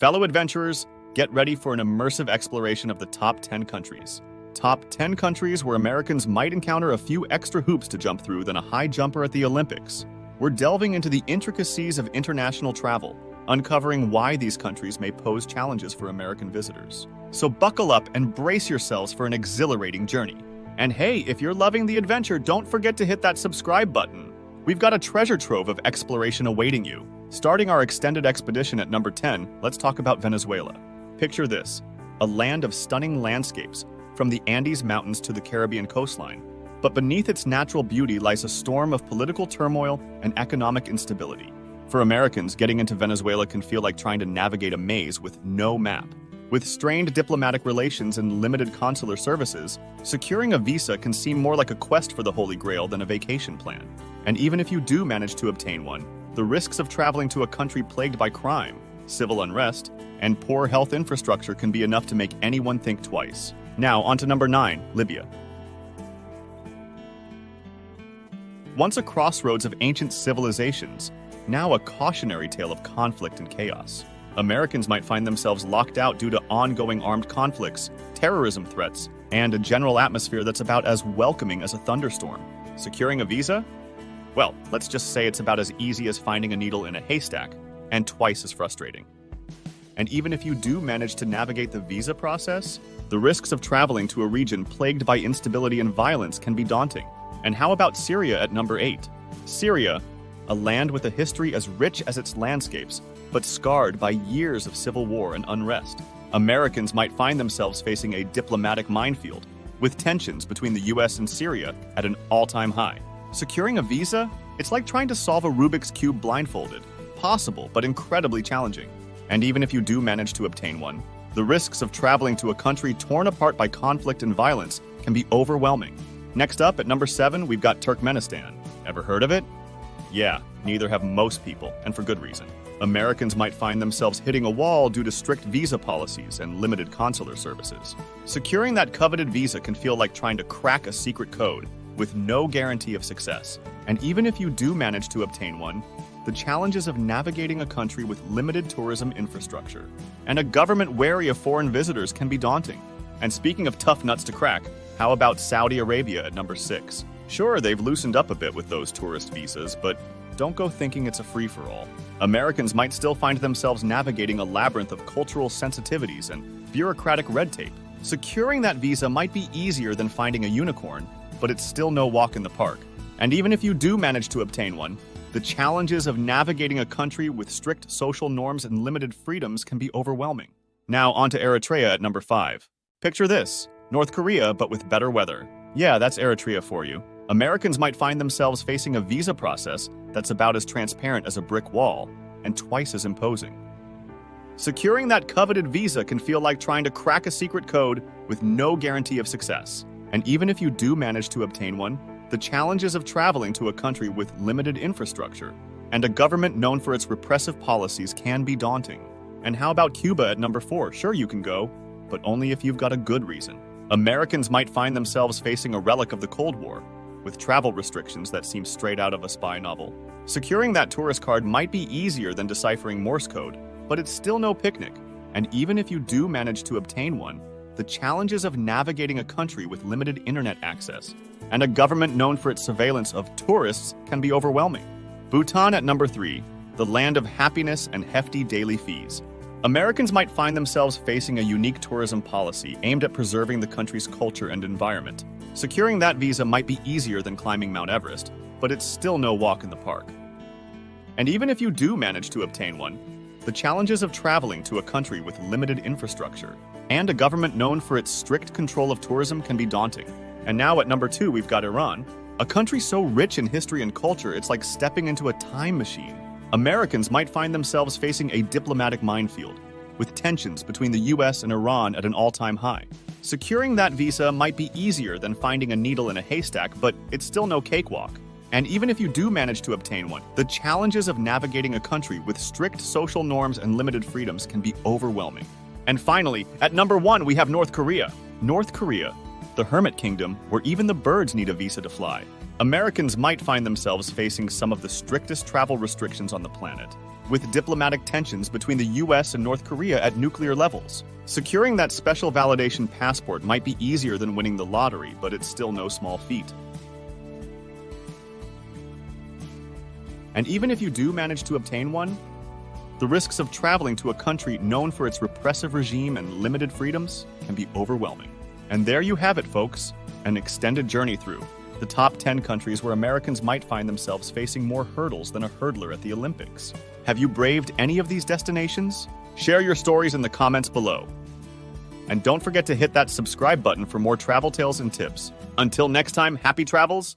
Fellow adventurers, get ready for an immersive exploration of the top 10 countries. Top 10 countries where Americans might encounter a few extra hoops to jump through than a high jumper at the Olympics. We're delving into the intricacies of international travel, uncovering why these countries may pose challenges for American visitors. So buckle up and brace yourselves for an exhilarating journey. And hey, if you're loving the adventure, don't forget to hit that subscribe button. We've got a treasure trove of exploration awaiting you. Starting our extended expedition at number 10, let's talk about Venezuela. Picture this, a land of stunning landscapes, from the Andes Mountains to the Caribbean coastline. But beneath its natural beauty lies a storm of political turmoil and economic instability. For Americans, getting into Venezuela can feel like trying to navigate a maze with no map. With strained diplomatic relations and limited consular services, securing a visa can seem more like a quest for the Holy Grail than a vacation plan. And even if you do manage to obtain one, the risks of traveling to a country plagued by crime, civil unrest, and poor health infrastructure can be enough to make anyone think twice. Now, on to number 9, Libya. Once a crossroads of ancient civilizations, now a cautionary tale of conflict and chaos. Americans might find themselves locked out due to ongoing armed conflicts, terrorism threats, and a general atmosphere that's about as welcoming as a thunderstorm. Securing a visa? Well, let's just say it's about as easy as finding a needle in a haystack, and twice as frustrating. And even if you do manage to navigate the visa process, the risks of traveling to a region plagued by instability and violence can be daunting. And how about Syria at number 8? Syria, a land with a history as rich as its landscapes, but scarred by years of civil war and unrest. Americans might find themselves facing a diplomatic minefield, with tensions between the US and Syria at an all-time high. Securing a visa? It's like trying to solve a Rubik's Cube blindfolded. Possible, but incredibly challenging. And even if you do manage to obtain one, the risks of traveling to a country torn apart by conflict and violence can be overwhelming. Next up, at number 7, we've got Turkmenistan. Ever heard of it? Yeah, neither have most people, and for good reason. Americans might find themselves hitting a wall due to strict visa policies and limited consular services. Securing that coveted visa can feel like trying to crack a secret code with no guarantee of success. And even if you do manage to obtain one, the challenges of navigating a country with limited tourism infrastructure and a government wary of foreign visitors can be daunting. And speaking of tough nuts to crack, how about Saudi Arabia at number 6? Sure, they've loosened up a bit with those tourist visas, but don't go thinking it's a free-for-all. Americans might still find themselves navigating a labyrinth of cultural sensitivities and bureaucratic red tape. Securing that visa might be easier than finding a unicorn, but it's still no walk in the park. And even if you do manage to obtain one, the challenges of navigating a country with strict social norms and limited freedoms can be overwhelming. Now, on to Eritrea at number 5. Picture this, North Korea, but with better weather. Yeah, that's Eritrea for you. Americans might find themselves facing a visa process that's about as transparent as a brick wall and twice as imposing. Securing that coveted visa can feel like trying to crack a secret code with no guarantee of success. And even if you do manage to obtain one, the challenges of traveling to a country with limited infrastructure and a government known for its repressive policies can be daunting. And how about Cuba at number 4? Sure, you can go, but only if you've got a good reason. Americans might find themselves facing a relic of the Cold War, with travel restrictions that seem straight out of a spy novel. Securing that tourist card might be easier than deciphering Morse code, but it's still no picnic. And even if you do manage to obtain one, the challenges of navigating a country with limited internet access and a government known for its surveillance of tourists can be overwhelming. Bhutan at number 3, the land of happiness and hefty daily fees. Americans might find themselves facing a unique tourism policy aimed at preserving the country's culture and environment. Securing that visa might be easier than climbing Mount Everest, but it's still no walk in the park. And even if you do manage to obtain one, the challenges of traveling to a country with limited infrastructure and a government known for its strict control of tourism can be daunting. And now at number 2, we've got Iran, a country so rich in history and culture it's like stepping into a time machine. Americans might find themselves facing a diplomatic minefield, with tensions between the US and Iran at an all-time high. Securing that visa might be easier than finding a needle in a haystack, but it's still no cakewalk. And even if you do manage to obtain one, the challenges of navigating a country with strict social norms and limited freedoms can be overwhelming. And finally, at number 1, we have North Korea. North Korea, the hermit kingdom where even the birds need a visa to fly. Americans might find themselves facing some of the strictest travel restrictions on the planet, with diplomatic tensions between the US and North Korea at nuclear levels. Securing that special validation passport might be easier than winning the lottery, but it's still no small feat. And even if you do manage to obtain one, the risks of traveling to a country known for its repressive regime and limited freedoms can be overwhelming. And there you have it, folks, an extended journey through the top 10 countries where Americans might find themselves facing more hurdles than a hurdler at the Olympics. Have you braved any of these destinations? Share your stories in the comments below. And don't forget to hit that subscribe button for more travel tales and tips. Until next time, happy travels!